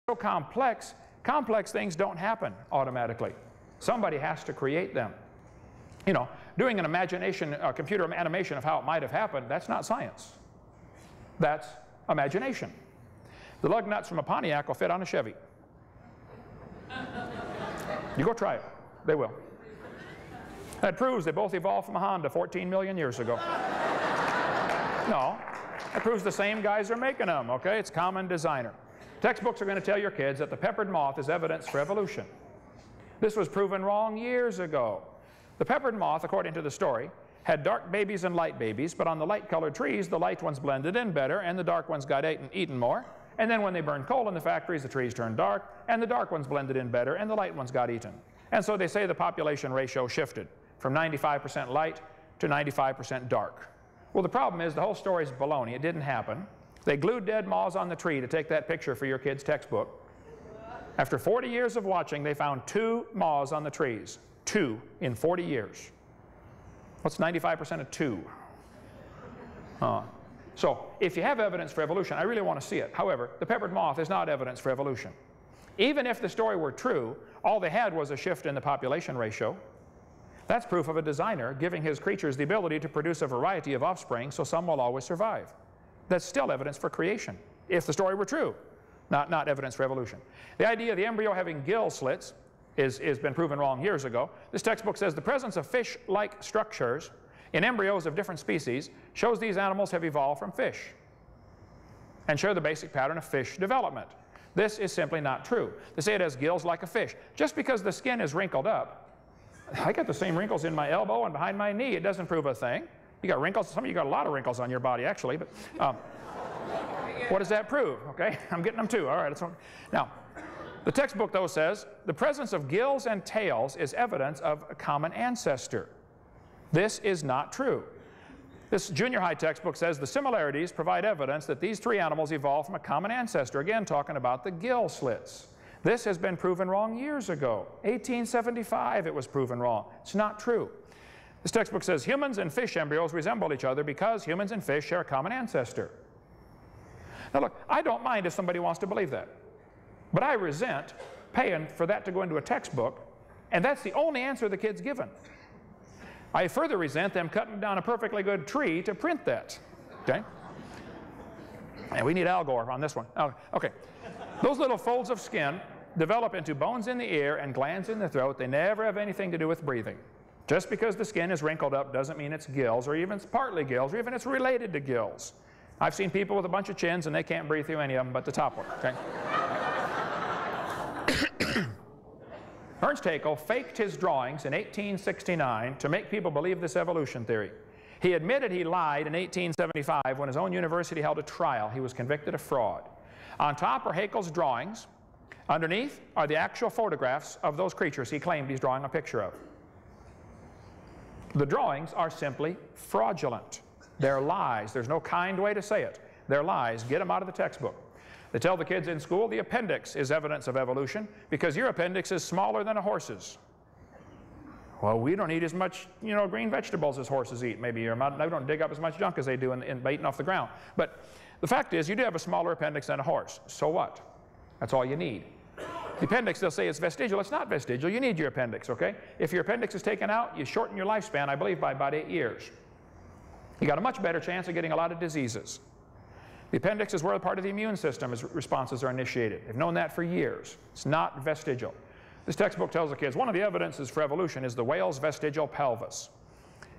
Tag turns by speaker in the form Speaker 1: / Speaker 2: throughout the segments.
Speaker 1: so complex, complex things don't happen automatically. Somebody has to create them. You know, doing an imagination, computer animation of how it might have happened, that's not science. That's imagination. The lug nuts from a Pontiac will fit on a Chevy. You go try it. They will. That proves they both evolved from a Honda 14 million years ago. No, that proves the same guys are making them, okay? It's common designer. Textbooks are going to tell your kids that the peppered moth is evidence for evolution. This was proven wrong years ago. The peppered moth, according to the story, had dark babies and light babies, but on the light-colored trees, the light ones blended in better, and the dark ones got eaten more. And then when they burned coal in the factories, the trees turned dark, and the dark ones blended in better, and the light ones got eaten. And so they say the population ratio shifted from 95% light to 95% dark. Well, the problem is the whole story is baloney. It didn't happen. They glued dead moths on the tree to take that picture for your kid's textbook. After 40 years of watching, they found 2 moths on the trees. 2 in 40 years. What's 95% of 2? So if you have evidence for evolution, I really want to see it. However, the peppered moth is not evidence for evolution. Even if the story were true, all they had was a shift in the population ratio. That's proof of a designer giving his creatures the ability to produce a variety of offspring so some will always survive. That's still evidence for creation, if the story were true, not evidence for evolution. The idea of the embryo having gill slits has been proven wrong years ago. This textbook says the presence of fish-like structures in embryos of different species shows these animals have evolved from fish and share the basic pattern of fish development. This is simply not true. They say it has gills like a fish. Just because the skin is wrinkled up, I got the same wrinkles in my elbow and behind my knee. It doesn't prove a thing. You got wrinkles. Some of you got a lot of wrinkles on your body, actually. But what does that prove? Okay, I'm getting them too. All right. Now, the textbook, though, says the presence of gills and tails is evidence of a common ancestor. This is not true. This junior high textbook says the similarities provide evidence that these 3 animals evolved from a common ancestor. Again, talking about the gill slits. This has been proven wrong years ago. 1875 it was proven wrong. It's not true. This textbook says humans and fish embryos resemble each other because humans and fish share a common ancestor. Now look, I don't mind if somebody wants to believe that. But I resent paying for that to go into a textbook, and that's the only answer the kid's given. I further resent them cutting down a perfectly good tree to print that. Okay? And we need Al Gore on this one. Okay. Those little folds of skin develop into bones in the ear and glands in the throat. They never have anything to do with breathing. Just because the skin is wrinkled up doesn't mean it's gills, or even it's partly gills, or even it's related to gills. I've seen people with a bunch of chins and they can't breathe through any of them but the top one. Okay? Ernst Haeckel faked his drawings in 1869 to make people believe this evolution theory. He admitted he lied in 1875 when his own university held a trial. He was convicted of fraud. On top are Haeckel's drawings. Underneath are the actual photographs of those creatures he claimed he's drawing a picture of. The drawings are simply fraudulent. They're lies. There's no kind way to say it. They're lies. Get them out of the textbook. They tell the kids in school the appendix is evidence of evolution because your appendix is smaller than a horse's. Well, we don't eat as much, green vegetables as horses eat. Maybe they don't dig up as much junk as they do in eating off the ground. But the fact is, you do have a smaller appendix than a horse. So what? That's all you need. The appendix, they'll say it's vestigial. It's not vestigial. You need your appendix, okay? If your appendix is taken out, you shorten your lifespan, I believe, by about 8 years. You got a much better chance of getting a lot of diseases. The appendix is where a part of the immune system responses are initiated. They've known that for years. It's not vestigial. This textbook tells the kids one of the evidences for evolution is the whale's vestigial pelvis.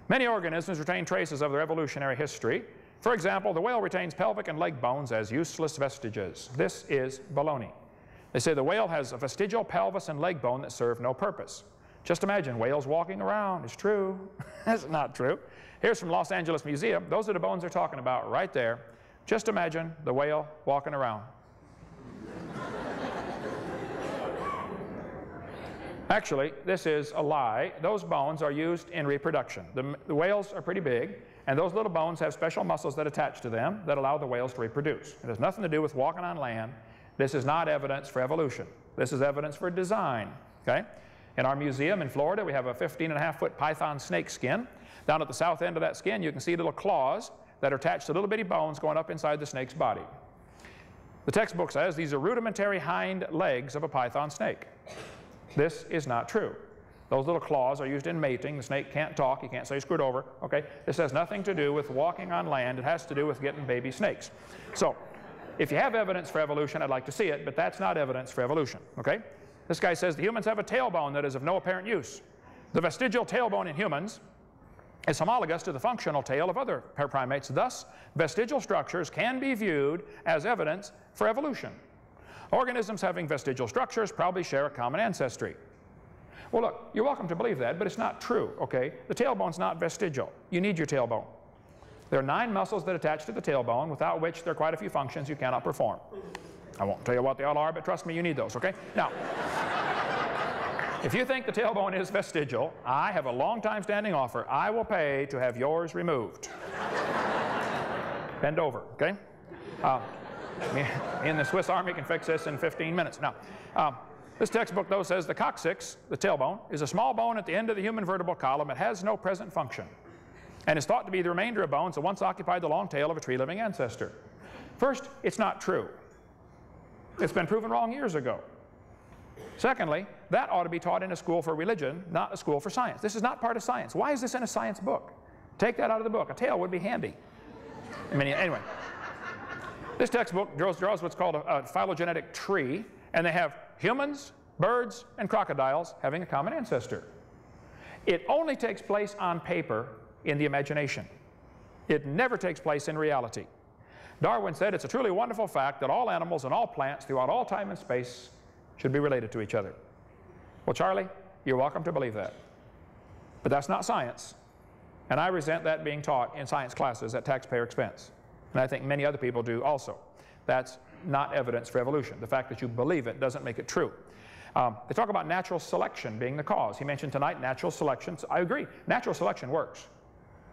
Speaker 1: Many organisms retain traces of their evolutionary history. For example, the whale retains pelvic and leg bones as useless vestiges. This is baloney. They say the whale has a vestigial pelvis and leg bone that serve no purpose. Just imagine whales walking around. It's true. That's not true. Here's from Los Angeles Museum. Those are the bones they're talking about right there. Just imagine the whale walking around. Actually, this is a lie. Those bones are used in reproduction. The whales are pretty big, and those little bones have special muscles that attach to them that allow the whales to reproduce. It has nothing to do with walking on land. This is not evidence for evolution. This is evidence for design. Okay? In our museum in Florida, we have a 15.5-foot python snake skin. Down at the south end of that skin, you can see little claws that are attached to little bitty bones going up inside the snake's body. The textbook says these are rudimentary hind legs of a python snake. This is not true. Those little claws are used in mating. The snake can't talk. You can't say screwed over. Okay? This has nothing to do with walking on land. It has to do with getting baby snakes. So, if you have evidence for evolution, I'd like to see it, but that's not evidence for evolution. Okay? This guy says the humans have a tailbone that is of no apparent use. The vestigial tailbone in humans is homologous to the functional tail of other primates. Thus, vestigial structures can be viewed as evidence for evolution. Organisms having vestigial structures probably share a common ancestry. Well, look, you're welcome to believe that, but it's not true, okay? The tailbone's not vestigial. You need your tailbone. There are 9 muscles that attach to the tailbone, without which there are quite a few functions you cannot perform. I won't tell you what they all are, but trust me, you need those, okay? Now, if you think the tailbone is vestigial, I have a long-time standing offer. I will pay to have yours removed. Bend over, okay? Me and the Swiss Army can fix this in 15 minutes. Now, this textbook, though, says the coccyx, the tailbone, is a small bone at the end of the human vertebral column. It has no present function and is thought to be the remainder of bones that once occupied the long tail of a tree-living ancestor. First, it's not true. It's been proven wrong years ago. Secondly, that ought to be taught in a school for religion, not a school for science. This is not part of science. Why is this in a science book? Take that out of the book. A tail would be handy. I mean, anyway. This textbook draws what's called a phylogenetic tree, and they have humans, birds, and crocodiles having a common ancestor. It only takes place on paper in the imagination. It never takes place in reality. Darwin said it's a truly wonderful fact that all animals and all plants throughout all time and space should be related to each other. Well, Charlie, you're welcome to believe that. But that's not science. And I resent that being taught in science classes at taxpayer expense. And I think many other people do also. That's not evidence for evolution. The fact that you believe it doesn't make it true. They talk about natural selection being the cause. He mentioned tonight natural selection. So I agree. Natural selection works.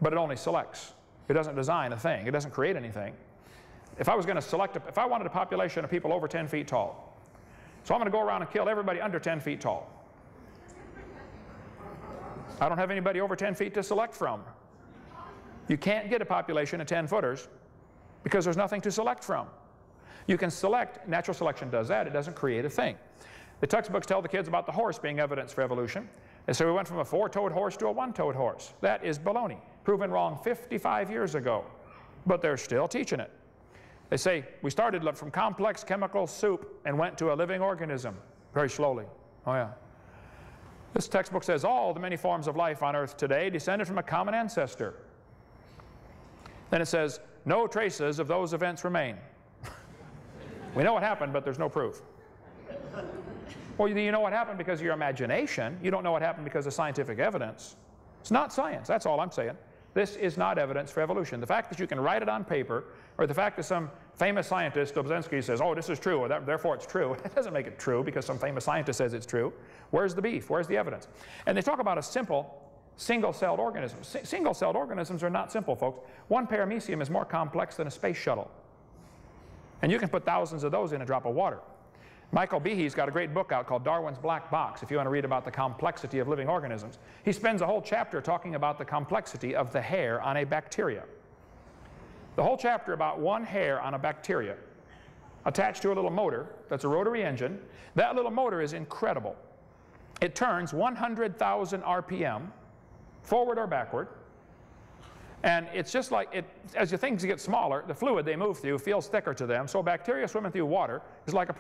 Speaker 1: But it only selects. It doesn't design a thing. It doesn't create anything. If I was going to select, if I wanted a population of people over 10 feet tall, so I'm going to go around and kill everybody under 10 feet tall. I don't have anybody over 10 feet to select from. You can't get a population of 10-footers because there's nothing to select from. You can select, natural selection does that, it doesn't create a thing. The textbooks tell the kids about the horse being evidence for evolution. They say we went from a 4-toed horse to a 1-toed horse. That is baloney, proven wrong 55 years ago, but they're still teaching it. They say we started from complex chemical soup and went to a living organism very slowly. Oh yeah. This textbook says all the many forms of life on Earth today descended from a common ancestor. Then it says no traces of those events remain. We know what happened, but there's no proof. Well, you know what happened because of your imagination. You don't know what happened because of scientific evidence. It's not science, that's all I'm saying. This is not evidence for evolution. The fact that you can write it on paper, or the fact that some famous scientist, Dobzhansky, says, oh, this is true, or therefore it's true, it doesn't make it true because some famous scientist says it's true. Where's the beef? Where's the evidence? And they talk about a simple single-celled organism. Single-celled organisms are not simple, folks. One paramecium is more complex than a space shuttle. And you can put thousands of those in a drop of water. Michael Behe's got a great book out called Darwin's Black Box, if you want to read about the complexity of living organisms. He spends a whole chapter talking about the complexity of the hair on a bacteria. The whole chapter about one hair on a bacteria attached to a little motor that's a rotary engine. That little motor is incredible. It turns 100,000 RPM, forward or backward. And it's just like, as the things get smaller, the fluid they move through feels thicker to them. So bacteria swimming through water is like a